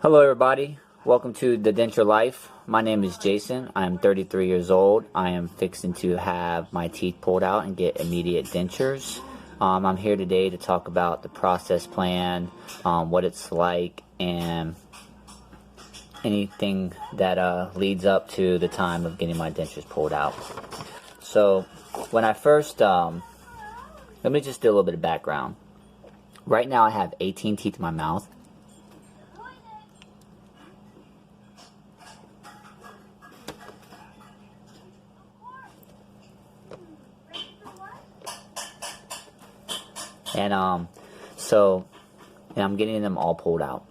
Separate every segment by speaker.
Speaker 1: Hello everybody, welcome to the Denture Life. My name is Jason. I am 33 years old. I am fixing to have my teeth pulled out and get immediate dentures. I'm here today to talk about the process plan, what it's like, and anything that leads up to the time of getting my dentures pulled out. So when I first, let me just do a little bit of background. Right now I have 18 teeth in my mouth. And I'm getting them all pulled out.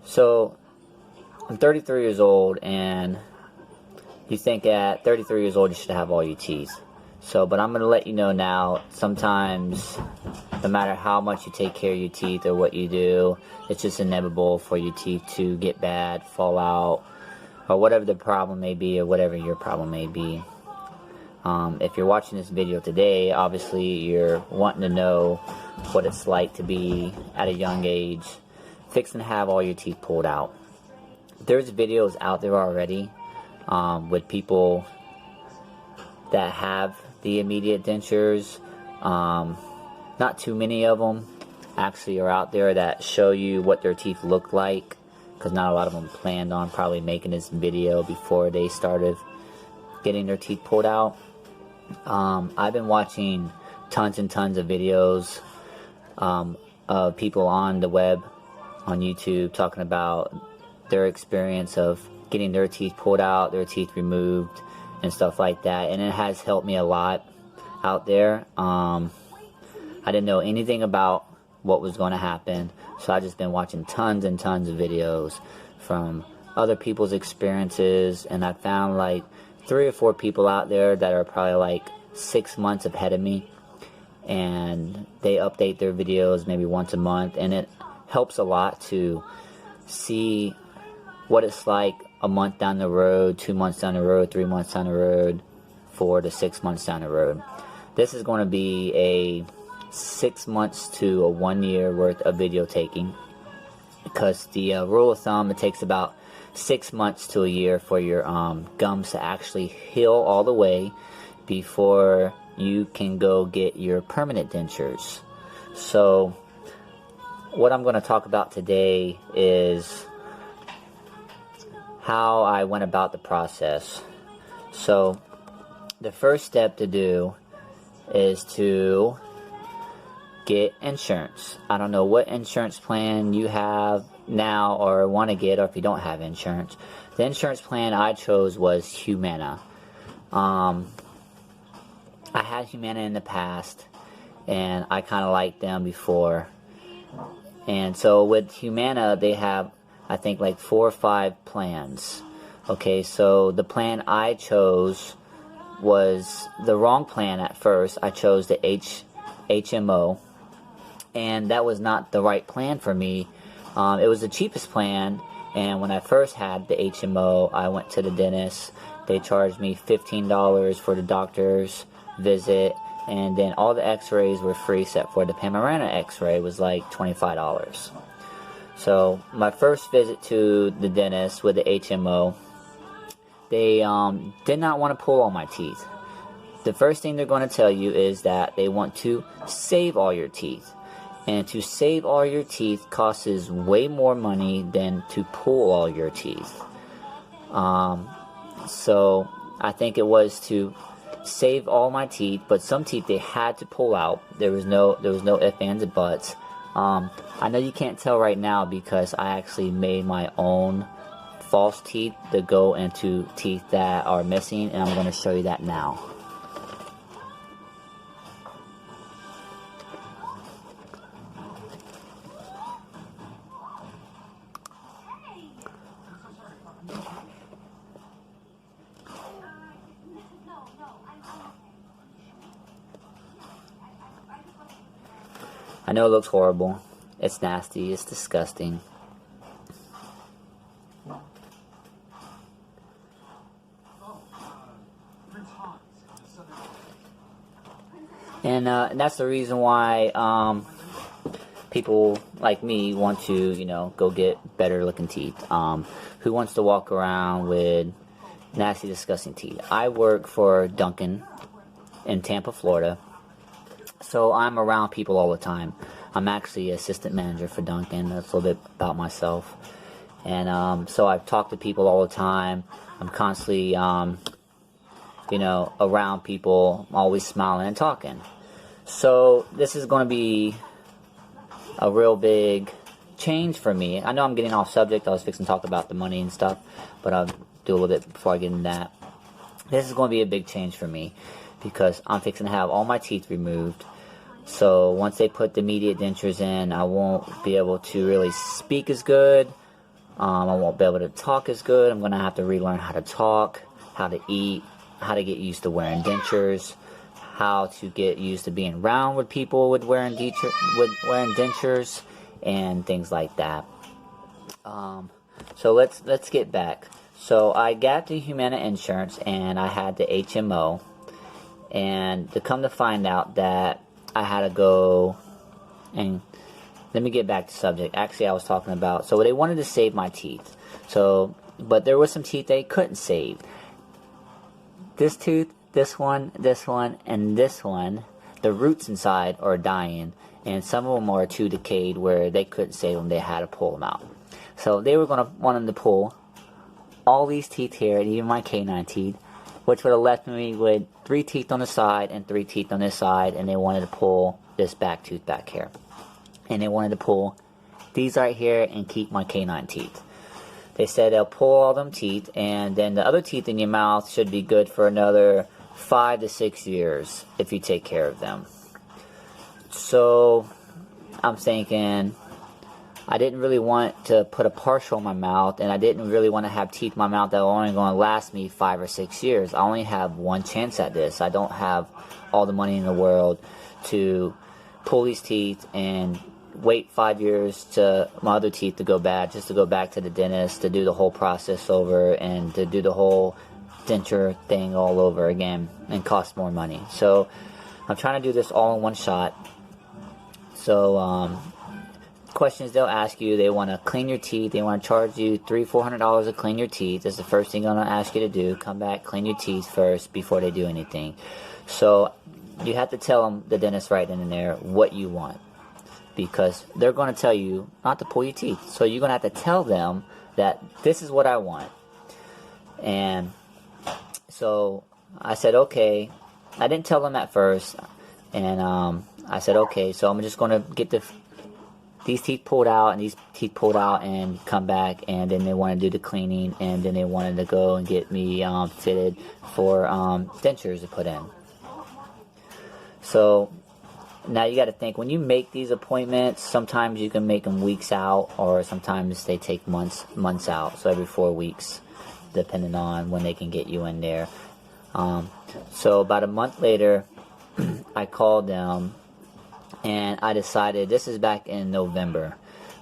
Speaker 1: So I'm 33 years old, and you think at 33 years old you should have all your teeth. But I'm going to let you know now, sometimes no matter how much you take care of your teeth or what you do, it's just inevitable for your teeth to get bad, fall out, or whatever the problem may be, or whatever your problem may be. If you're watching this video today, obviously you're wanting to know what it's like to be at a young age fixing to have all your teeth pulled out. There's videos out there already with people that have the immediate dentures. Not too many of them actually are out there that show you what their teeth look like, because not a lot of them planned on probably making this video before they started getting their teeth pulled out. I've been watching tons and tons of videos of people on the web, on YouTube, talking about their experience of getting their teeth pulled out, their teeth removed, and stuff like that, and it has helped me a lot out there. I didn't know anything about what was going to happen, so I just been watching tons and tons of videos from other people's experiences, and I found like 3 or 4 people out there that are probably like 6 months ahead of me, and they update their videos maybe once a month, and it helps a lot to see what it's like a month down the road, 2 months down the road, 3 months down the road, 4 to 6 months down the road. This is going to be a 6 months to a 1 year worth of video taking, because the rule of thumb, it takes about 6 months to a year for your gums to actually heal all the way before you can go get your permanent dentures. So what I'm going to talk about today is how I went about the process. So the first step to do is to get insurance. I don't know what insurance plan you have now or want to get, or if you don't have insurance. The insurance plan I chose was Humana. I had Humana in the past, and I kind of liked them before. And so with Humana, they have, I think, like 4 or 5 plans. Okay, so the plan I chose was the wrong plan at first. I chose the HMO, and that was not the right plan for me. It was the cheapest plan, and when I first had the HMO, I went to the dentist. They charged me $15 for the doctor's visit, and then all the x-rays were free except for the panorama x-ray was like $25. So my first visit to the dentist with the HMO, they did not want to pull all my teeth. The first thing they're going to tell you is that they want to save all your teeth. And to save all your teeth costs way more money than to pull all your teeth. So I think it was to save all my teeth, but some teeth they had to pull out. There was no ifs, ands, and buts. I know you can't tell right now because I actually made my own false teeth to go into teeth that are missing, and I'm going to show you that now. I know it looks horrible. It's nasty. It's disgusting. And that's the reason why people like me want to, you know, go get better looking teeth. Who wants to walk around with nasty, disgusting teeth? I work for Dunkin' in Tampa, Florida. So I'm around people all the time. I'm actually assistant manager for Dunkin'. That's a little bit about myself. And so I talk to people all the time. I'm constantly, you know, around people, always smiling and talking. So this is going to be a real big change for me. I know I'm getting off subject. I was fixing to talk about the money and stuff, but I'll do a little bit before I get into that. This is going to be a big change for me because I'm fixing to have all my teeth removed. So once they put the immediate dentures in, I won't be able to really speak as good. I won't be able to talk as good. I'm going to have to relearn how to talk, how to eat, how to get used to wearing dentures, how to get used to being around with people with wearing dentures, and things like that. So let's get back. So I got the Humana insurance and I had the HMO, and to come to find out that I had to go and let me get back to subject. Actually, I was talking about, so they wanted to save my teeth. So, but there were some teeth they couldn't save. This tooth, this one, and this one, the roots inside are dying, and some of them are too decayed where they couldn't save them. They had to pull them out. So they were going to want them to pull all these teeth here, and even my canine teeth, which would have left me with 3 teeth on the side and 3 teeth on this side, and they wanted to pull this back tooth back here. And they wanted to pull these right here and keep my canine teeth. They said they'll pull all them teeth, and then the other teeth in your mouth should be good for another 5 to 6 years if you take care of them. So I'm thinking, I didn't really want to put a partial in my mouth, and I didn't really want to have teeth in my mouth that are only going to last me 5 or 6 years. I only have one chance at this. I don't have all the money in the world to pull these teeth and wait 5 years to my other teeth to go bad, just to go back to the dentist, to do the whole process over, and to do the whole denture thing all over again, and cost more money. So I'm trying to do this all in one shot. So questions they'll ask you, they want to clean your teeth, they want to charge you $300-400 to clean your teeth. That's the first thing I'm going to ask you to do. Come back, clean your teeth first before they do anything. So you have to tell them, the dentist right in there, what you want, because they're going to tell you not to pull your teeth. So you're going to have to tell them that this is what I want. And so I said, okay. I didn't tell them at first. And I said, okay, so I'm just going to get these teeth pulled out and these teeth pulled out and come back. And then they want to do the cleaning. And then they wanted to go and get me fitted for dentures to put in. So now you got to think, when you make these appointments, sometimes you can make them weeks out, or sometimes they take months out. So every 4 weeks, depending on when they can get you in there. So about a month later, I called them, and I decided, this is back in November,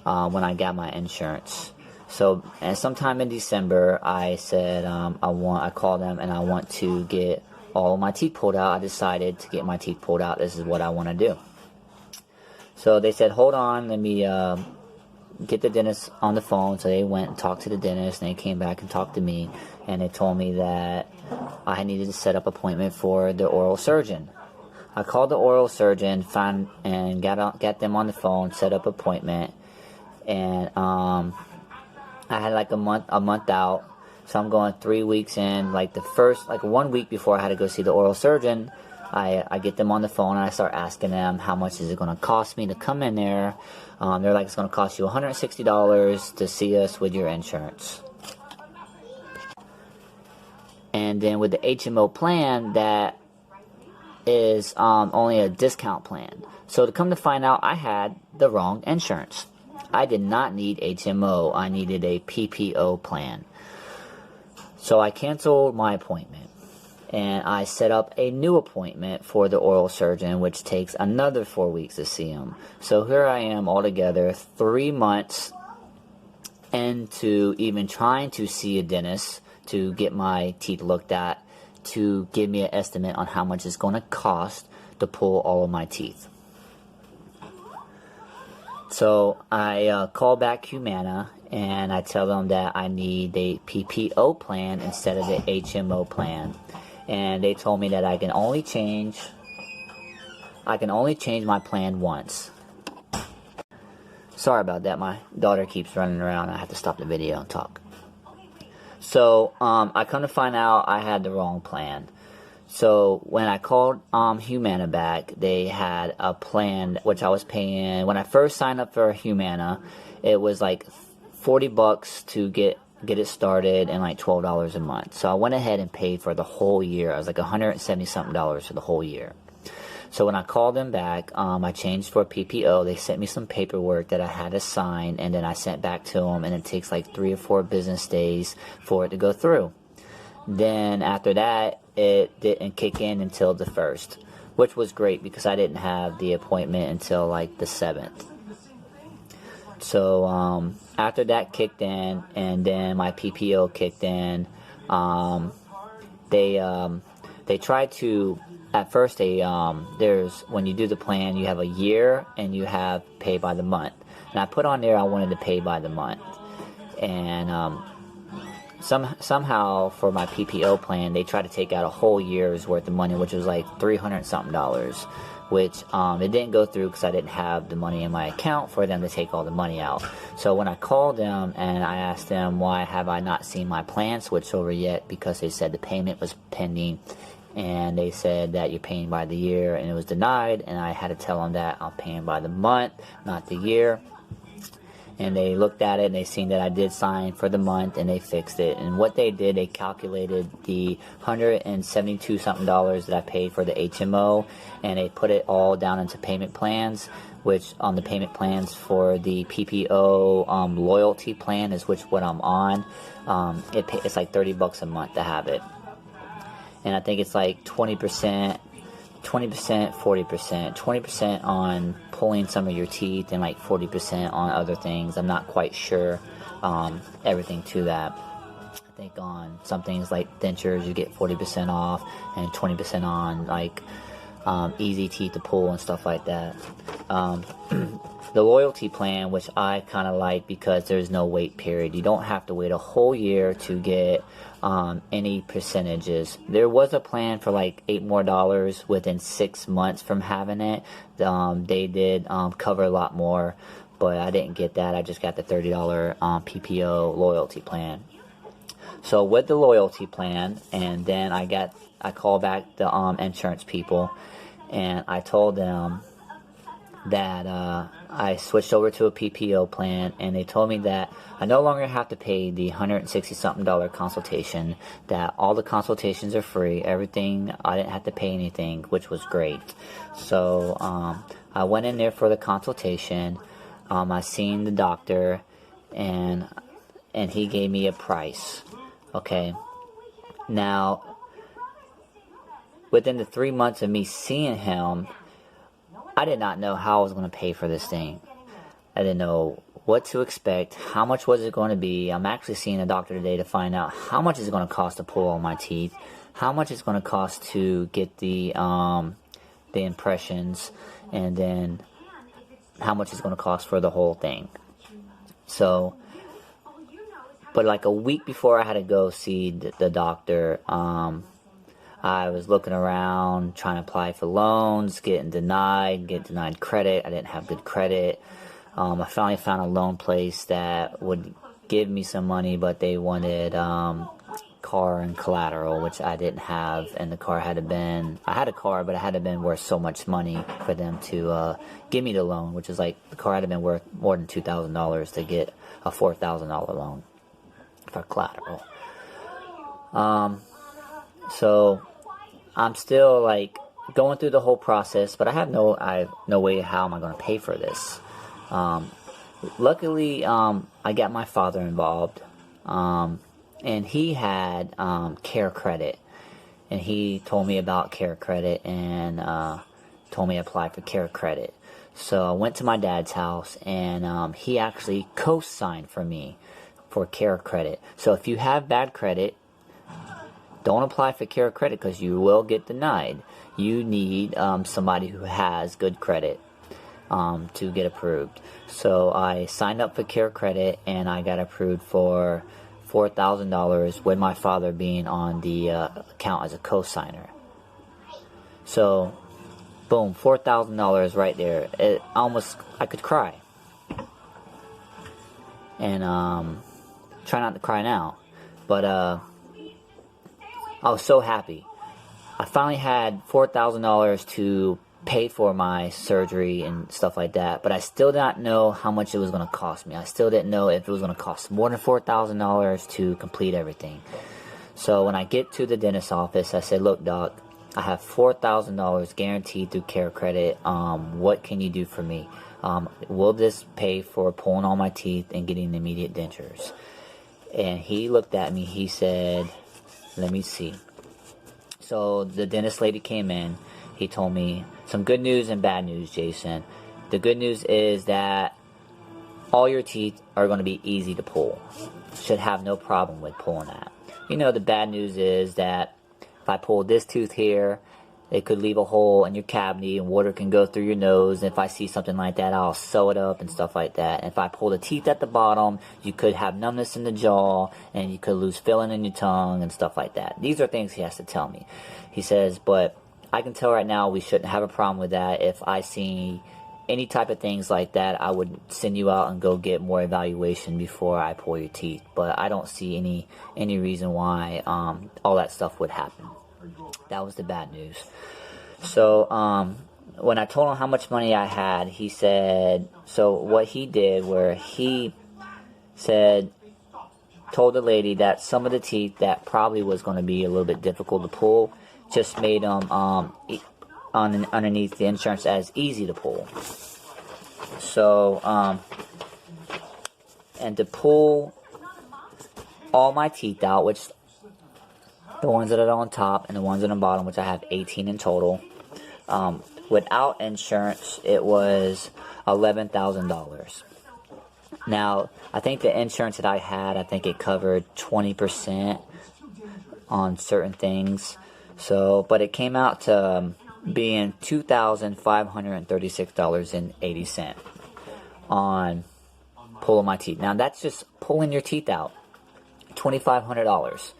Speaker 1: when I got my insurance. So, and sometime in December, I said, I called them and I want to get all of my teeth pulled out. I decided to get my teeth pulled out. This is what I want to do. So they said, hold on, let me get the dentist on the phone. So they went and talked to the dentist, and they came back and talked to me, and they told me that I needed to set up an appointment for the oral surgeon. I called the oral surgeon, got them on the phone, set up an appointment, and I had like a month out. So I'm going 3 weeks in. Like 1 week before I had to go see the oral surgeon, I get them on the phone and I start asking them, how much is it going to cost me to come in there? They're like, it's going to cost you $160 to see us with your insurance. And then with the HMO plan, that is only a discount plan. So to come to find out, I had the wrong insurance. I did not need HMO. I needed a PPO plan. So I canceled my appointment, and I set up a new appointment for the oral surgeon, which takes another 4 weeks to see him. So here I am altogether 3 months into even trying to see a dentist to get my teeth looked at, to give me an estimate on how much it's going to cost to pull all of my teeth. So I call back Humana and I tell them that I need a PPO plan instead of the HMO plan. And they told me that I can only change my plan once. Sorry about that, my daughter keeps running around. I have to stop the video and talk. So I come to find out I had the wrong plan. So when I called Humana back, they had a plan which I was paying. When I first signed up for Humana, it was like $40 to get it started and like $12 a month. So I went ahead and paid for the whole year. I was like $170 something for the whole year. So when I called them back, I changed for PPO. They sent me some paperwork that I had to sign, and then I sent back to them, and it takes like 3 or 4 business days for it to go through. Then after that, it didn't kick in until the 1st, which was great because I didn't have the appointment until like the 7th. So after that kicked in, and then my PPO kicked in, they tried to, at first there's, when you do the plan, you have a year and you have pay by the month. And I put on there I wanted to pay by the month. And somehow for my PPO plan, they tried to take out a whole year's worth of money, which was like $300 something, which it didn't go through because I didn't have the money in my account for them to take all the money out. So when I called them and I asked them why have I not seen my plan switch over yet, because they said the payment was pending, and they said that you're paying by the year, and it was denied, and I had to tell them that I'm paying by the month, not the year. And they looked at it and they seen that I did sign for the month, and they fixed it. And what they did, they calculated the $172 something that I paid for the HMO, and they put it all down into payment plans, which on the payment plans for the PPO loyalty plan is what I'm on. It's like $30 a month to have it. And I think it's like 20%, 40%, 20% on pulling some of your teeth, and like 40% on other things. I'm not quite sure everything to that. I think on some things like dentures you get 40% off, and 20% on like easy teeth to pull and stuff like that. The loyalty plan, which I kind of like because there's no wait period. You don't have to wait a whole year to get any percentages. There was a plan for like $8 more within 6 months from having it. They did cover a lot more, but I didn't get that. I just got the $30 PPO loyalty plan. So with the loyalty plan, and then I called back the insurance people, and I told them that I switched over to a PPO plan, and they told me that I no longer have to pay the $160 something consultation, that all the consultations are free, everything, I didn't have to pay anything, which was great. So I went in there for the consultation. I seen the doctor, and he gave me a price. Okay, now within the 3 months of me seeing him, I did not know how I was going to pay for this thing. I didn't know what to expect, how much was it going to be. I'm actually seeing a doctor today to find out how much is it going to cost to pull all my teeth, how much it's going to cost to get the impressions, and then how much it's going to cost for the whole thing. So, but like a week before I had to go see the doctor, I was looking around, trying to apply for loans, getting denied credit. I didn't have good credit. I finally found a loan place that would give me some money, but they wanted car and collateral, which I didn't have, and the car had to been, I had a car, but it had to been worth so much money for them to give me the loan, which is like, the car had to been worth more than $2,000 to get a $4,000 loan for collateral. So I'm still like going through the whole process, but I have no way how am I going to pay for this. Luckily, I got my father involved, and he had care credit, and he told me about care credit, and told me to apply for care credit. So I went to my dad's house, and he actually co-signed for me for care credit. So if you have bad credit, don't apply for care credit because you will get denied. You need somebody who has good credit. to get approved. So I signed up for Care Credit, and I got approved for $4,000 with my father being on the account as a co-signer. So, boom, $4,000 right there. I could cry. And try not to cry now, but I was so happy. I finally had $4,000 to pay for my surgery and stuff like that, but I still did not know how much it was going to cost me. I still didn't know if it was going to cost more than $4,000 to complete everything. So when I get to the dentist's office, I said, look, doc, I have $4,000 guaranteed through Care Credit. What can you do for me? Will this pay for pulling all my teeth and getting immediate dentures? And he looked at me. He said, let me see. So the dentist lady came in. He told me some good news and bad news, Jason. The good news is that all your teeth are going to be easy to pull. Should have no problem with pulling that. The bad news is that if I pull this tooth here, it could leave a hole in your cavity and water can go through your nose. And if I see something like that, I'll sew it up and stuff like that. And if I pull the teeth at the bottom, you could have numbness in the jaw and you could lose filling in your tongue and stuff like that. These are things he has to tell me. He says, but I can tell right now we shouldn't have a problem with that. If I see any type of things like that, I would send you out and go get more evaluation before I pull your teeth. But I don't see any reason why all that stuff would happen. That was the bad news. So when I told him how much money I had, he said, so what he did where he said, told the lady that some of the teeth that probably was going to be a little bit difficult to pull, just made them underneath the insurance as easy to pull. So, and to pull all my teeth out, which the ones that are on top and the ones on the bottom, which I have 18 in total. Without insurance, it was $11,000. Now, I think the insurance that I had, I think it covered 20% on certain things. So, but it came out to being $2,536.80 on pulling my teeth. Now, that's just pulling your teeth out. $2,500.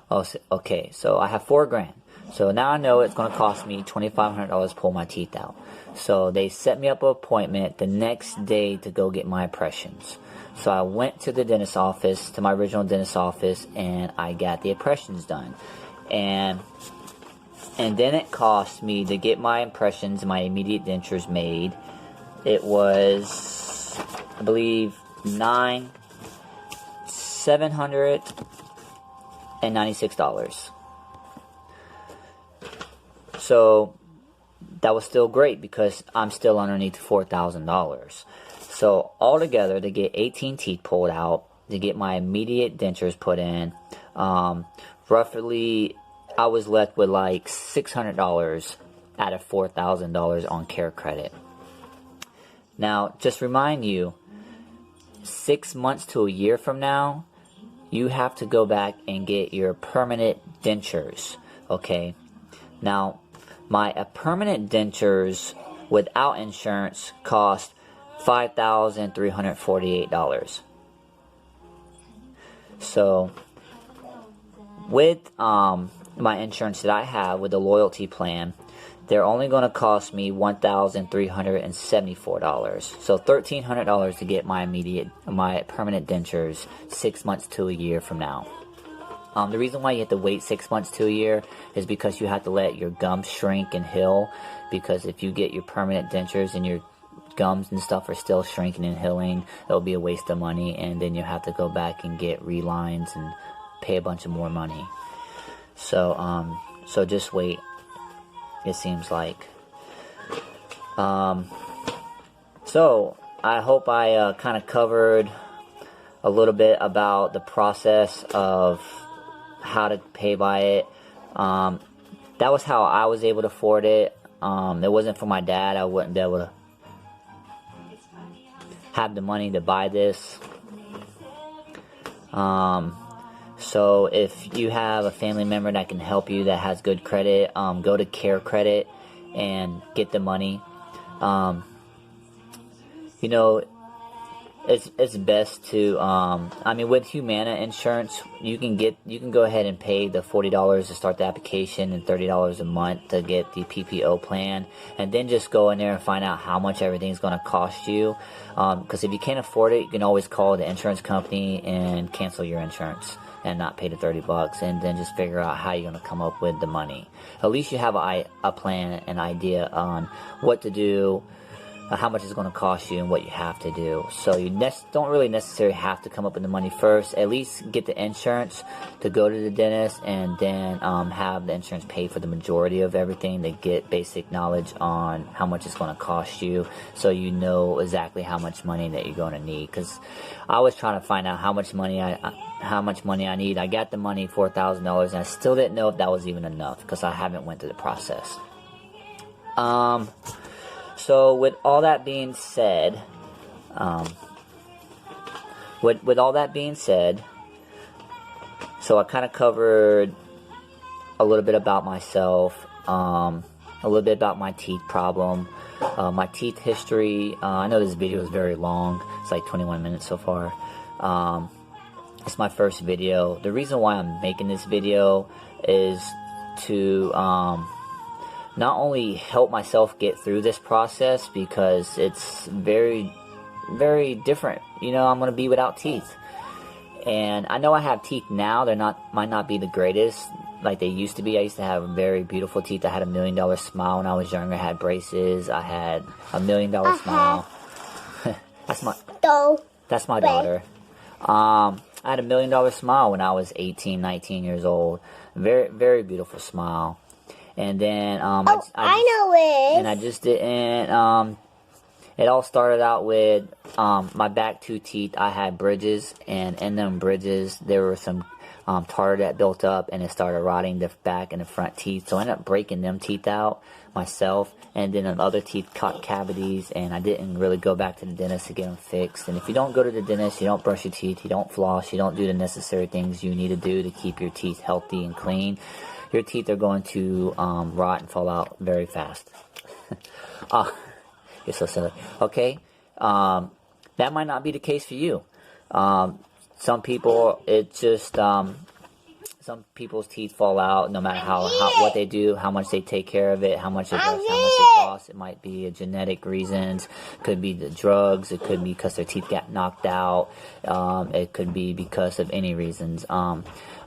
Speaker 1: Oh, okay, so I have $4,000. So now I know it's going to cost me $2,500 to pull my teeth out. So they set me up an appointment the next day to go get my impressions. So I went to the dentist's office, to my original dentist's office, and I got the impressions done. And then it cost me to get my impressions, my immediate dentures made. It was, I believe, $796. So that was still great because I'm still underneath $4,000. So altogether, to get 18 teeth pulled out, to get my immediate dentures put in, roughly I was left with like $600 out of $4,000 on Care Credit. Now, just remind you, 6 months to a year from now, you have to go back and get your permanent dentures, okay? Now, my permanent dentures without insurance cost $5,348. So, with my insurance that I have with the loyalty plan, they're only going to cost me $1,374. So $1,300 to get my permanent dentures 6 months to a year from now. The reason why you have to wait 6 months to a year is because you have to let your gums shrink and heal. Because if you get your permanent dentures and your gums and stuff are still shrinking and healing, it'll be a waste of money, and then you have to go back and get relines and pay a bunch of more money. So so just wait. It seems like. So I hope I kind of covered a little bit about the process of how to pay by it. That was how I was able to afford it. It wasn't for my dad. I wouldn't be able to have the money to buy this. So if you have a family member that can help you that has good credit, go to Care Credit and get the money. you know, it's best to, I mean, with Humana insurance, you can go ahead and pay the $40 to start the application and $30 a month to get the PPO plan, and then just go in there and find out how much everything's going to cost you. Because if you can't afford it, you can always call the insurance company and cancel your insurance and not pay the $30, and then just figure out how you're going to come up with the money. At least you have a plan, an idea on what to do, how much it's going to cost you, and what you have to do. So you don't really necessarily have to come up with the money first. At least get the insurance to go to the dentist, and then have the insurance pay for the majority of everything to get basic knowledge on how much it's going to cost you, so you know exactly how much money that you're going to need. Because I was trying to find out how much money I need. I got the money, $4,000, and I still didn't know if that was even enough because I haven't went through the process. So with all that being said, so I kind of covered a little bit about myself, a little bit about my teeth problem, my teeth history. I know this video is very long. It's like 21 minutes so far. It's my first video. The reason why I'm making this video is to not only help myself get through this process, because it's very, very different. You know, I'm going to be without teeth. And I know I have teeth now. Might not be the greatest like they used to be. I used to have very beautiful teeth. I had $1 million smile when I was younger. I had braces. I had $1 million smile. That's my daughter. I had $1 million smile when I was 18, 19 years old. Very, very beautiful smile. And then, I know it. And I just didn't, it all started out with, my back 2 teeth. I had bridges, and in them bridges, there were some, tartar that built up, and it started rotting the back and the front teeth. So I ended up breaking them teeth out myself, and then other teeth caught cavities, and I didn't really go back to the dentist to get them fixed. And if you don't go to the dentist, you don't brush your teeth, you don't floss, you don't do the necessary things you need to do to keep your teeth healthy and clean, your teeth are going to rot and fall out very fast. You're so silly. Okay, that might not be the case for you. Some people, some people's teeth fall out no matter what they do, how much they take care of it, how much it costs. It might be genetic reasons. It could be the drugs. It could be because their teeth got knocked out. It could be because of any reasons.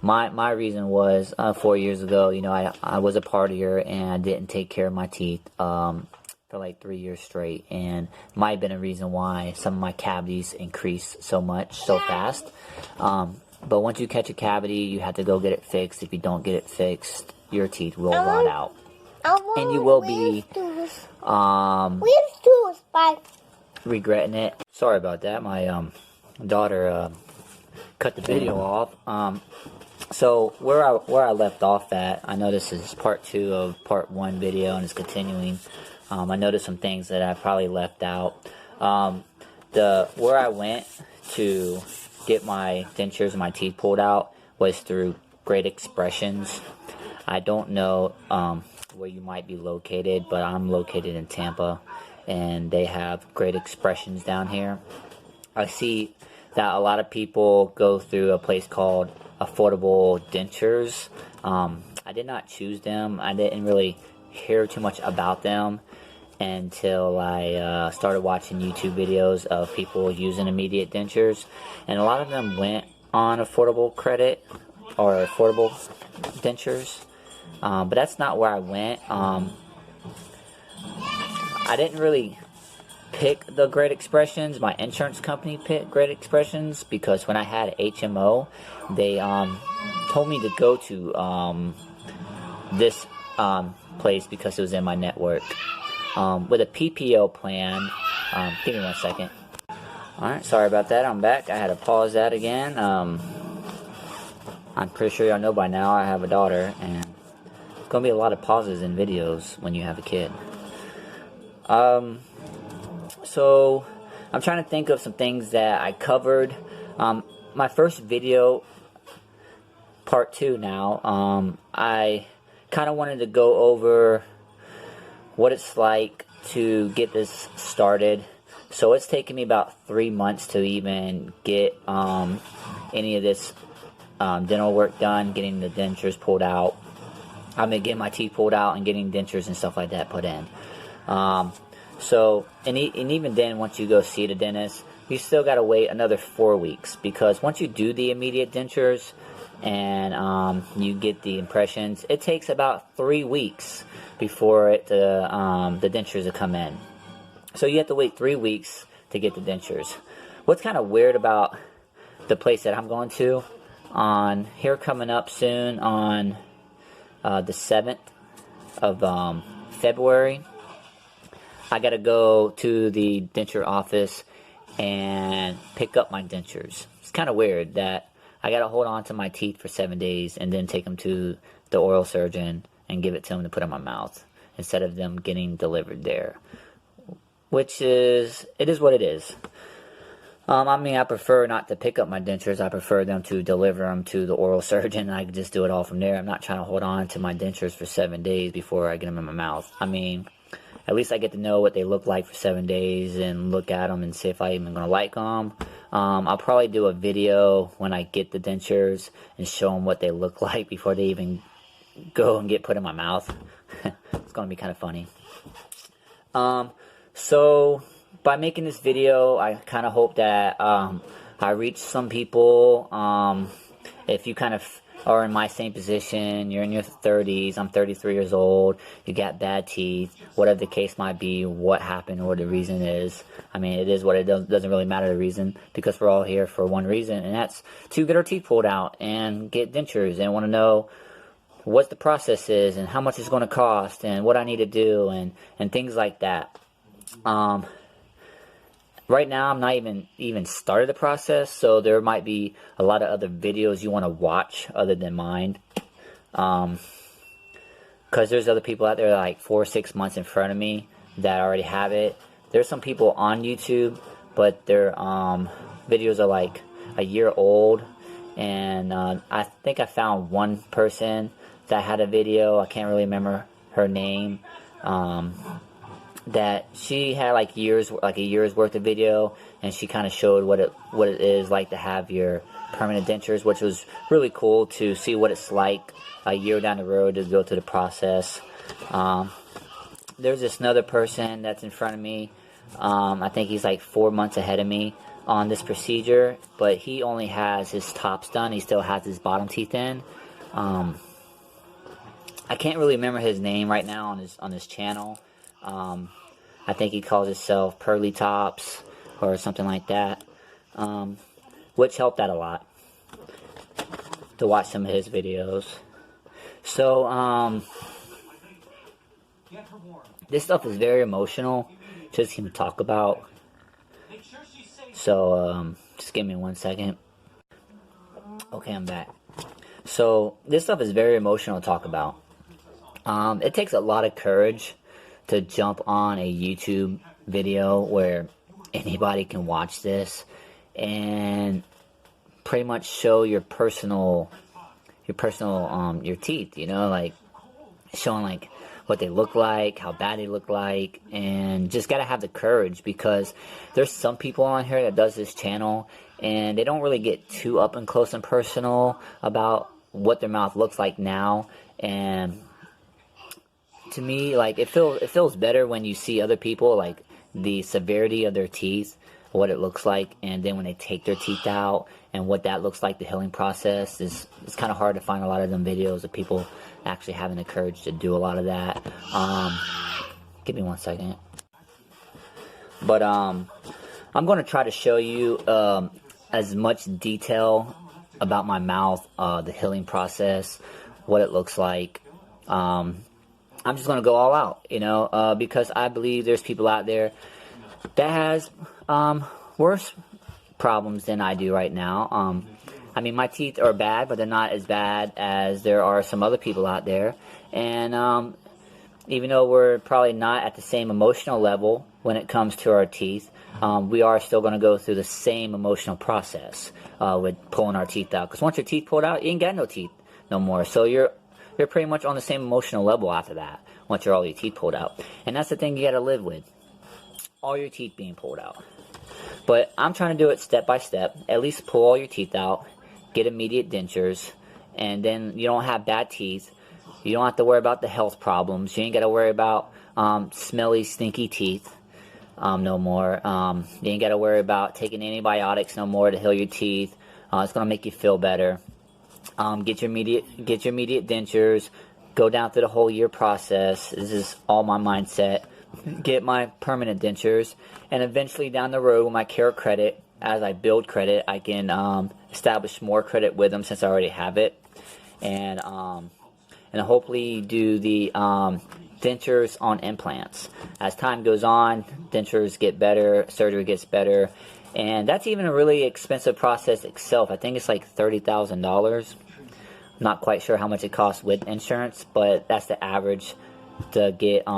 Speaker 1: My reason was 4 years ago. You know, I was a partier, and I didn't take care of my teeth for like 3 years straight, and might have been a reason why some of my cavities increased so fast. But once you catch a cavity, you have to go get it fixed. If you don't get it fixed, your teeth will rot out, and you will be regretting it. Sorry about that. My daughter cut the video off. So where I left off at, I know this is part 2 of part 1 video, and it's continuing. I noticed some things that I probably left out. Where I went to get my dentures and my teeth pulled out was through Great Expressions. I don't know where you might be located, but I'm located in Tampa, and they have Great Expressions down here. I see that a lot of people go through a place called Affordable Dentures. I did not choose them. I didn't really hear too much about them until I started watching YouTube videos of people using immediate dentures, and a lot of them went on affordable credit or affordable dentures, but that's not where I went. I didn't really pick the Great Expressions. My insurance company picked Great Expressions because when I had HMO, they told me to go to this place because it was in my network. With a PPO plan, give me 1 second. Alright, sorry about that, I'm back. I had to pause that again. I'm pretty sure y'all know by now I have a daughter, and there's going to be a lot of pauses in videos when you have a kid. So, I'm trying to think of some things that I covered. My first video, part 2 now, I kind of wanted to go over what it's like to get this started. So it's taken me about 3 months to even get any of this dental work done, getting the dentures pulled out. I mean, getting my teeth pulled out and getting dentures and stuff like that put in. And even then, once you go see the dentist, you still got to wait another 4 weeks, because once you do the immediate dentures and you get the impressions, it takes about 3 weeks before the dentures will come in. So you have to wait 3 weeks to get the dentures. What's kind of weird about the place that I'm going to, here coming up soon on the 7th of February, I gotta go to the denture office and pick up my dentures. It's kind of weird that I gotta hold on to my teeth for 7 days and then take them to the oral surgeon and give it to him to put in my mouth, instead of them getting delivered there. Which is, it is what it is. I mean, I prefer not to pick up my dentures. I prefer them to deliver them to the oral surgeon, and I can just do it all from there. I'm not trying to hold on to my dentures for 7 days before I get them in my mouth. I mean, at least I get to know what they look like for 7 days and look at them and see if I'm even going to like them. I'll probably do a video when I get the dentures and show them what they look like before they even go and get put in my mouth. It's going to be kind of funny. So by making this video, I kind of hope that I reach some people. If you kind of are in my same position, you're in your 30s, I'm 33 years old, you got bad teeth, whatever the case might be, what happened or the reason is. I mean, it is what it doesn't really matter the reason, because we're all here for one reason, and that's to get our teeth pulled out and get dentures, and want to know what the process is and how much it's going to cost and what I need to do and things like that. Right now, I'm not even started the process, so there might be a lot of other videos you want to watch other than mine. Because there's other people out there like 4 or 6 months in front of me that already have it. There's some people on YouTube, but their videos are like a year old. And I think I found one person that had a video. I can't really remember her name. That she had like a year's worth of video, and she kind of showed what it is like to have your permanent dentures, which was really cool to see what it's like a year down the road to go through the process. There's this another person that's in front of me. I think he's like 4 months ahead of me on this procedure, but he only has his tops done. He still has his bottom teeth in. I can't really remember his name right now on his channel. I think he calls himself Pearly Tops or something like that, which helped out a lot to watch some of his videos. So this stuff is very emotional just to talk about. So just give me 1 second. Okay, I'm back. So this stuff is very emotional to talk about. It takes a lot of courage to jump on a YouTube video where anybody can watch this and pretty much show your personal your teeth, you know, like showing like what they look like, how bad they look like, and just gotta have the courage, because there's some people on here that does this channel and they don't really get too up and close and personal about what their mouth looks like now. And to me, like, it feels better when you see other people, like, the severity of their teeth, what it looks like, and then when they take their teeth out and what that looks like, the healing process. It's kind of hard to find a lot of them videos of people actually having the courage to do a lot of that. Give me 1 second. But I'm going to try to show you as much detail about my mouth, the healing process, what it looks like. I'm just going to go all out, you know, because I believe there's people out there that has worse problems than I do right now. I mean, my teeth are bad, but they're not as bad as there are some other people out there. And even though we're probably not at the same emotional level when it comes to our teeth, we are still going to go through the same emotional process with pulling our teeth out. Because once your teeth pulled out, you ain't got no teeth no more. So you're pretty much on the same emotional level after that, once you're all your teeth pulled out. And that's the thing you got to live with. all your teeth being pulled out. But I'm trying to do it step by step. At least pull all your teeth out, get immediate dentures, and then you don't have bad teeth. You don't have to worry about the health problems. You ain't got to worry about smelly, stinky teeth no more. You ain't got to worry about taking antibiotics no more to heal your teeth. It's going to make you feel better. Get your immediate dentures. Go down through the whole year process. This is all my mindset. Get my permanent dentures, and eventually down the road with my care credit, as I build credit, I can establish more credit with them since I already have it, and hopefully do the dentures on implants. As time goes on, dentures get better, surgery gets better, and that's even a really expensive process itself. I think it's like $30,000. Not quite sure how much it costs with insurance, but that's the average to get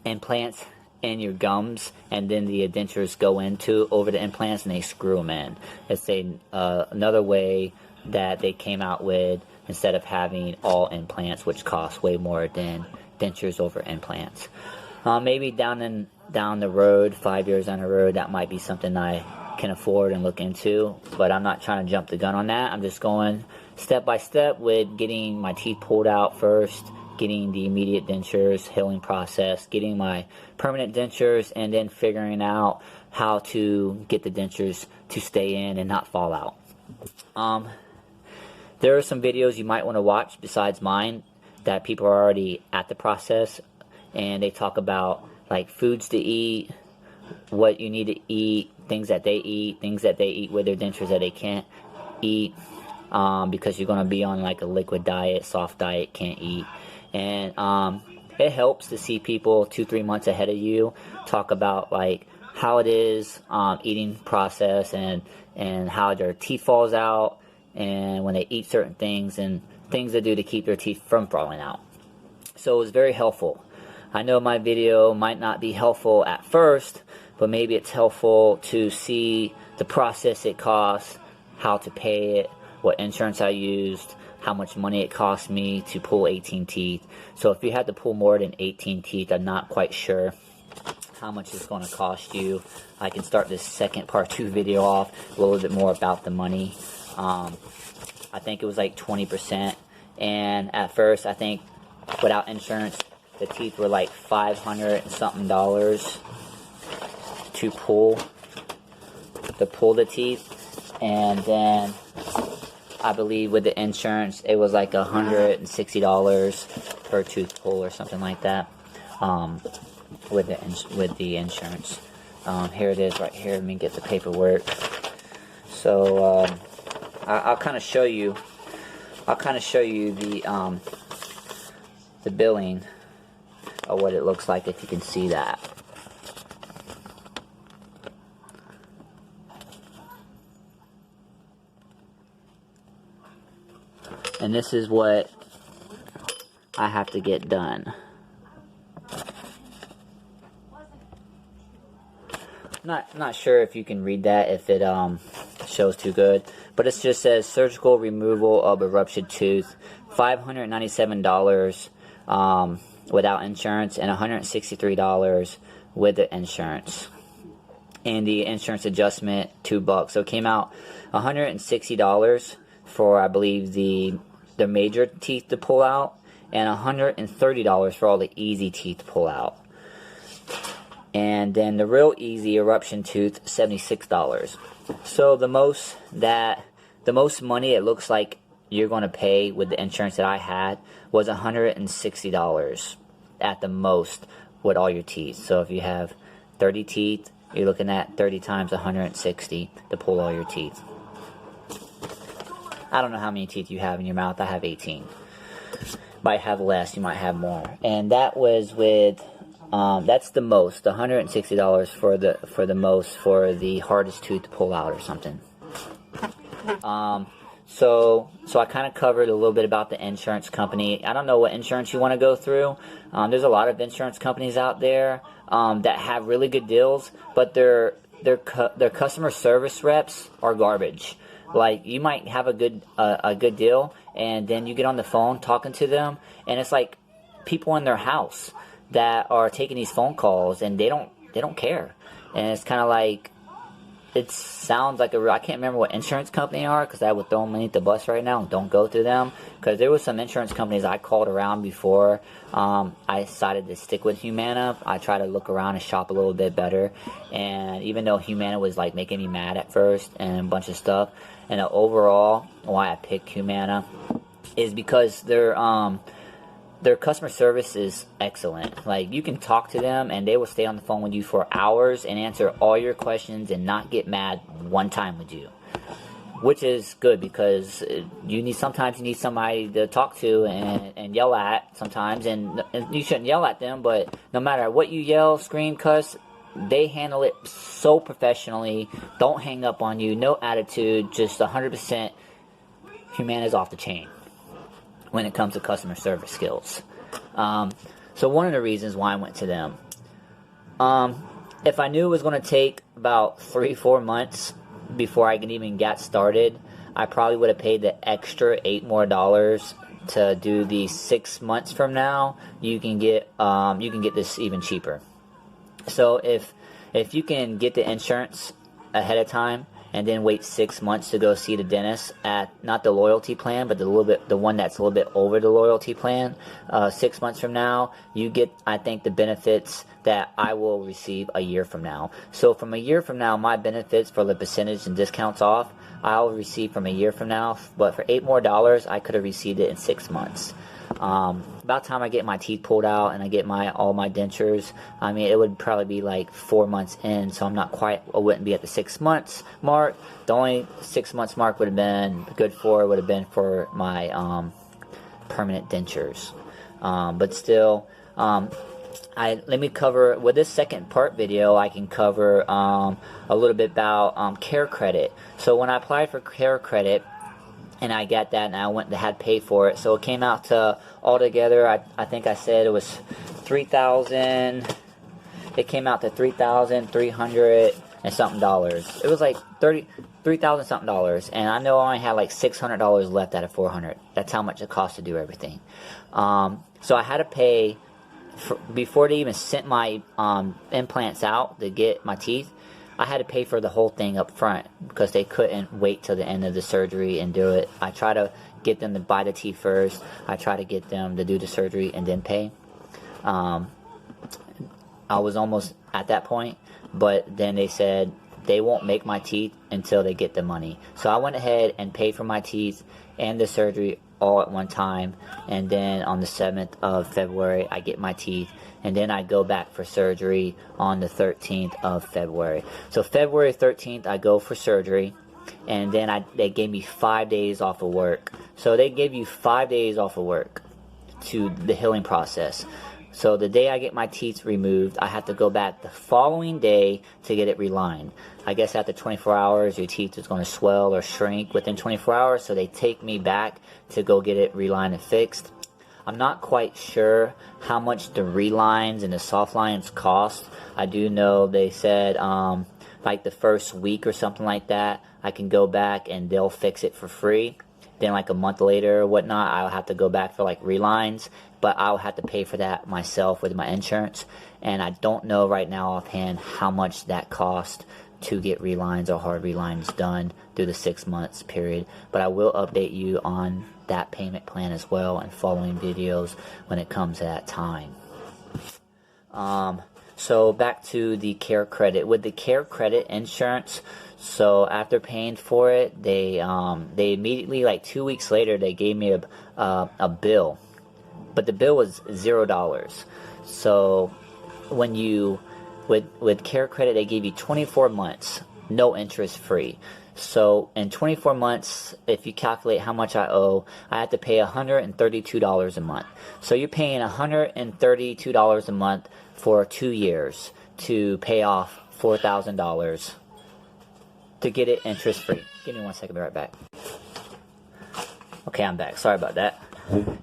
Speaker 1: implants in your gums, and then the dentures go into over the implants and they screw them in. It's another way that they came out with, instead of having all implants, which costs way more than dentures over implants. Maybe down the road, 5 years down the road, that might be something I can afford and look into, but I'm not trying to jump the gun on that. I'm just going step by step with getting my teeth pulled out first, getting the immediate dentures, healing process, getting my permanent dentures, and then figuring out how to get the dentures to stay in and not fall out. There are some videos you might want to watch besides mine that people are already at the process, and they talk about like foods to eat, what you need to eat, things that they eat with their dentures that they can't eat, because you're going to be on like a liquid diet, soft diet, can't eat. And it helps to see people 2-3 months ahead of you talk about like how it is eating process, and how their teeth falls out, and when they eat certain things, and things to do to keep their teeth from falling out. So it was very helpful. I know my video might not be helpful at first, but maybe it's helpful to see the process it costs, how to pay it, what insurance I used, how much money it cost me to pull 18 teeth. So if you had to pull more than 18 teeth, I'm not quite sure how much it's going to cost you. I can start this second part 2 video off a little bit more about the money. I think it was like 20%, and at first I think without insurance the teeth were like $500 and something to pull the teeth, and then I believe with the insurance it was like $160 per tooth pull or something like that, with the insurance. Here it is right here. Let me get the paperwork. So I'll kind of show you the billing of what it looks like, if you can see that. And this is what I have to get done. Not sure if you can read that, if it shows too good, but it just says surgical removal of eruption tooth, $597 without insurance, and $163 with the insurance, and the insurance adjustment $2. So it came out $160 for, I believe, the major teeth to pull out, and $130 for all the easy teeth to pull out. And then the real easy eruption tooth, $76. So the most money it looks like you're going to pay with the insurance that I had was $160 at the most with all your teeth. So if you have 30 teeth, you're looking at 30 times 160 to pull all your teeth. I don't know how many teeth you have in your mouth. I have 18. Might have less, you might have more. And that was with that's the most, $160 for the most, for the hardest tooth to pull out or something. So I kind of covered a little bit about the insurance company. I don't know what insurance you want to go through. There's a lot of insurance companies out there that have really good deals, but their customer service reps are garbage. Like, you might have a good deal, and then you get on the phone talking to them, and it's like people in their house that are taking these phone calls, and they don't they don't care. And it's kind of like, it sounds like I can't remember what insurance company are, because I would throw them underneath the bus right now. Don't go through them, because there was some insurance companies I called around before I decided to stick with Humana. I tried to look around and shop a little bit better, and even though Humana was like making me mad at first and a bunch of stuff, and overall why I picked Humana is because their customer service is excellent. Like, you can talk to them and they will stay on the phone with you for hours and answer all your questions and not get mad one time with you, which is good, because sometimes you need somebody to talk to and yell at sometimes, and you shouldn't yell at them, but no matter what you yell, scream, cuss, they handle it so professionally. Don't hang up on you, no attitude, just 100%. Humana's off the chain when it comes to customer service skills. So one of the reasons why I went to them, if I knew it was going to take about 3-4 months before I could even get started, I probably would have paid the extra $8 more to do the 6 months from now. You can get this even cheaper. So if you can get the insurance ahead of time and then wait 6 months to go see the dentist at, not the loyalty plan, but the one that's a little bit over the loyalty plan, 6 months from now, you get, I think, the benefits that I will receive a year from now. So from a year from now, my benefits for the percentage and discounts off, I'll receive from a year from now, but for $8 more, I could have received it in 6 months. About time I get my teeth pulled out and I get all my dentures, I mean, it would probably be like 4 months in, so I wouldn't be at the 6 months mark. The only 6 months mark would have been for my permanent dentures. But still, let me cover, with this second part video, I can cover a little bit about care credit. So when I applied for care credit, and I got that, and I went and had to pay for it. So it came out to, altogether, I think I said it was $3,000. It came out to $3,300 and something dollars. It was like $3,000 something dollars, and I know I only had like $600 left out of $400. That's how much it cost to do everything. So I had to pay before they even sent my implants out to get my teeth. I had to pay for the whole thing up front because they couldn't wait till the end of the surgery and do it. I try to get them to buy the teeth first. I try to get them to do the surgery and then pay. I was almost at that point, but then they said they won't make my teeth until they get the money. So I went ahead and paid for my teeth and the surgery all at one time, and then on the 7th of February I get my teeth, and then I go back for surgery on the 13th of February. So February 13th I go for surgery, and then they gave me 5 days off of work. So they give you 5 days off of work to the healing process. So the day I get my teeth removed, I have to go back the following day to get it relined. I guess after 24 hours, your teeth is going to swell or shrink within 24 hours, so they take me back to go get it relined and fixed. I'm not quite sure how much the relines and the soft lines cost. I do know they said like the first week or something like that, I can go back and they'll fix it for free. Then like a month later or whatnot, I'll have to go back for like relines, but I'll have to pay for that myself with my insurance. And I don't know right now offhand how much that cost to get relines or hard relines done through the 6 months period. But I will update you on that payment plan as well in following videos when it comes to that time. So back to the care credit. With the care credit insurance, so after paying for it, they immediately, like 2 weeks later, they gave me a bill, but the bill was $0. So when you with care credit, they gave you 24 months, no interest free. So in 24 months, if you calculate how much I owe, I have to pay $132 a month. So you're paying $132 a month for 2 years to pay off $4,000 to get it interest free. Give me 1 second, I'll be right back. Okay, I'm back. Sorry about that.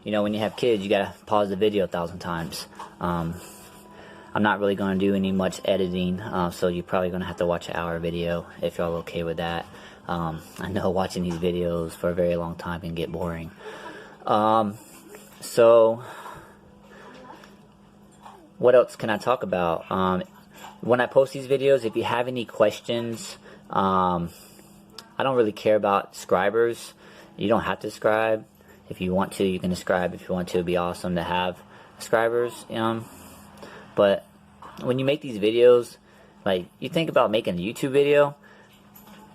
Speaker 1: You know, when you have kids, you gotta pause the video 1,000 times. I'm not really going to do any much editing, so you're probably going to have to watch an hour video if y'all okay with that. I know watching these videos for a very long time can get boring. So what else can I talk about? when I post these videos, if you have any questions, I don't really care about subscribers. You don't have to subscribe. If you want to, you can subscribe. If you want to, it'd be awesome to have subscribers. But when you make these videos, like, you think about making a YouTube video,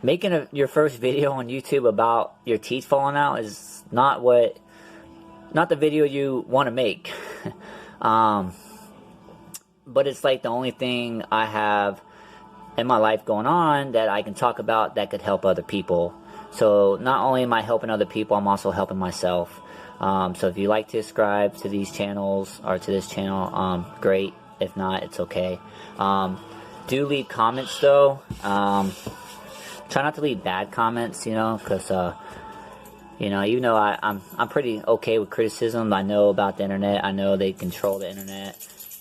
Speaker 1: making your first video on YouTube about your teeth falling out is not the video you want to make. But it's like the only thing I have in my life going on that I can talk about that could help other people. So not only am I helping other people, I'm also helping myself. So if you like to subscribe to these channels, or to this channel, great. If not, it's okay. Do leave comments though. Try not to leave bad comments, because even though I'm pretty okay with criticism. I know about the internet. I know they control the internet,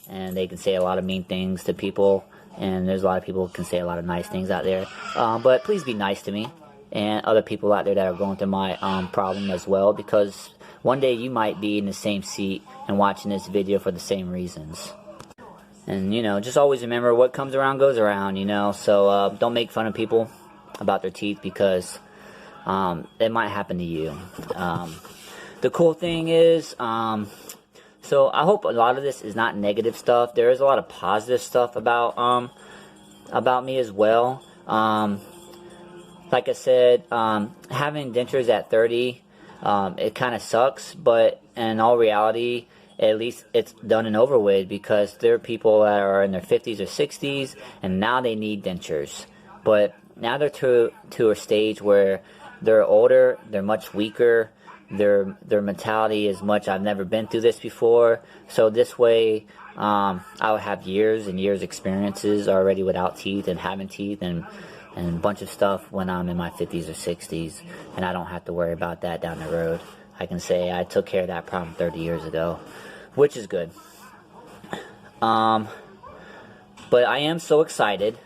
Speaker 1: and they can say a lot of mean things to people. And there's a lot of people who can say a lot of nice things out there. But please be nice to me and other people out there that are going through my problem as well, because one day you might be in the same seat and watching this video for the same reasons. And just always remember, what comes around goes around. So don't make fun of people about their teeth, because it might happen to you. The cool thing is, so I hope a lot of this is not negative stuff. There is a lot of positive stuff about me as well. Like I said, having dentures at 30, it kind of sucks, but in all reality, at least it's done and over with, because there are people that are in their 50s or 60s, and now they need dentures. But now they're to a stage where they're older, they're much weaker, their mentality is much, I've never been through this before. So this way, I would have years and years experiences already without teeth and having teeth and a bunch of stuff when I'm in my 50s or 60s, and I don't have to worry about that down the road. I can say I took care of that problem 30 years ago, which is good. But I am so excited.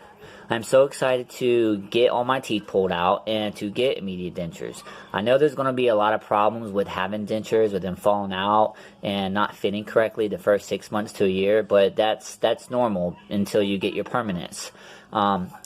Speaker 1: I'm so excited to get all my teeth pulled out and to get immediate dentures. I know there's going to be a lot of problems with having dentures, with them falling out and not fitting correctly the first 6 months to a year, but that's normal until you get your permanents.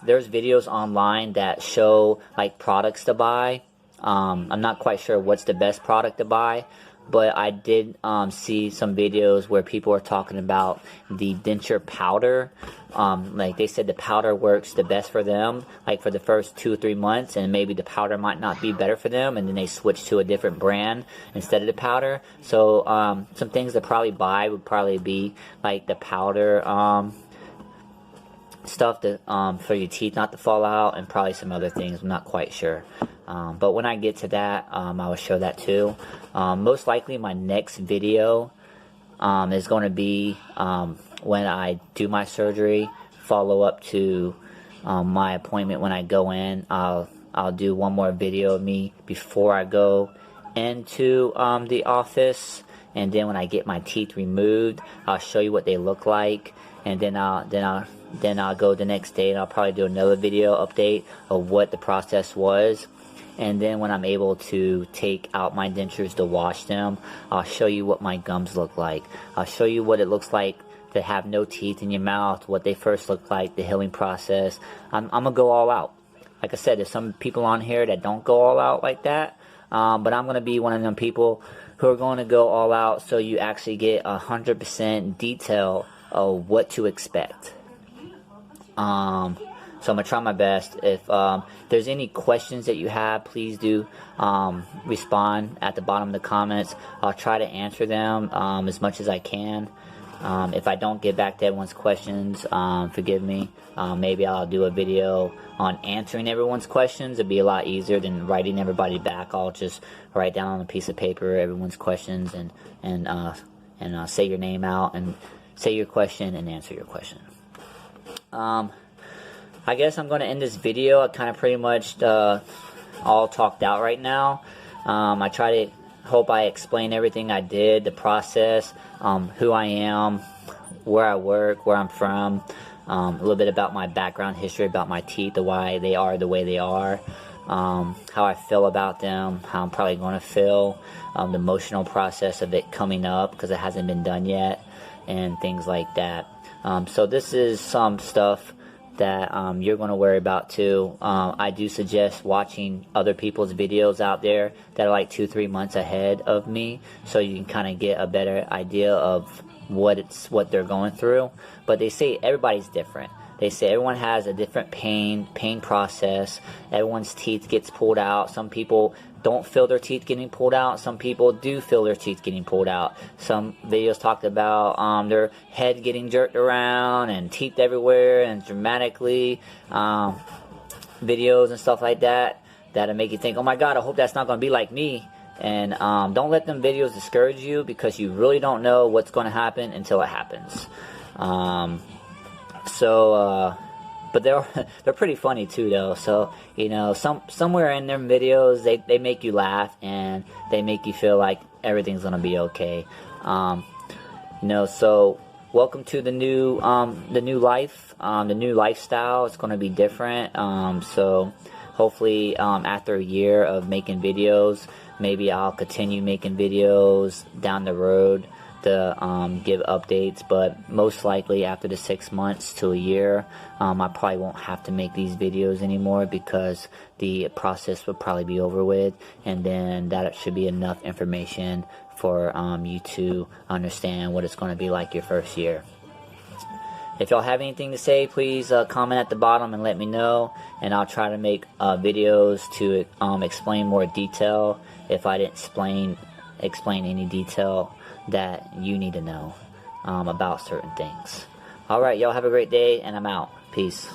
Speaker 1: There's videos online that show like products to buy. I'm not quite sure what's the best product to buy, but I did see some videos where people are talking about the denture powder. Like they said the powder works the best for them, like for the first 2 or 3 months, and maybe the powder might not be better for them, and then they switch to a different brand instead of the powder. So some things to probably buy would probably be like the powder stuff to, for your teeth not to fall out, and probably some other things. I'm not quite sure. But when I get to that, I will show that too. Most likely my next video is going to be when I do my surgery, follow up to my appointment when I go in. I'll do one more video of me before I go into the office, and then when I get my teeth removed, I'll show you what they look like, and then I'll go the next day and I'll probably do another video update of what the process was. And then when I'm able to take out my dentures to wash them, I'll show you what my gums look like. I'll show you what it looks like to have no teeth in your mouth, what they first look like, the healing process. I'm going to go all out. Like I said, there's some people on here that don't go all out like that. But I'm going to be one of them people who are going to go all out, so you actually get 100% detail of what to expect. So I'm going to try my best. If there's any questions that you have, please do respond at the bottom of the comments. I'll try to answer them as much as I can. If I don't get back to everyone's questions, forgive me. Maybe I'll do a video on answering everyone's questions. It'd be a lot easier than writing everybody back. I'll just write down on a piece of paper everyone's questions and say your name out and say your question and answer your question. I guess I'm going to end this video. I kind of pretty much all talked out right now. I hope I explained everything I did, the process, who I am, where I work, where I'm from, a little bit about my background history, about my teeth, why they are the way they are, how I feel about them, how I'm probably going to feel, the emotional process of it coming up because it hasn't been done yet, and things like that. So this is some stuff that you're going to worry about too. I do suggest watching other people's videos out there that are like 2-3 months ahead of me, so you can kind of get a better idea of what they're going through. But they say everybody's different. They say everyone has a different pain process. Everyone's teeth gets pulled out. Some people don't feel their teeth getting pulled out. Some people do feel their teeth getting pulled out. Some videos talked about their head getting jerked around and teeth everywhere and dramatically. Videos and stuff like that'll make you think, oh my god, I hope that's not going to be like me. And don't let them videos discourage you, because you really don't know what's going to happen until it happens. But they're pretty funny too, though. So somewhere in their videos they make you laugh and they make you feel like everything's gonna be okay. So welcome to the new life, the new lifestyle. It's gonna be different. So hopefully after a year of making videos, maybe I'll continue making videos down the road to give updates, but most likely after the 6 months to a year, I probably won't have to make these videos anymore, because the process will probably be over with, and then that should be enough information for you to understand what it's going to be like your first year. If y'all have anything to say, please comment at the bottom and let me know, and I'll try to make videos to explain more detail if I didn't explain any detail that you need to know about certain things. Alright, y'all have a great day, and I'm out. Peace.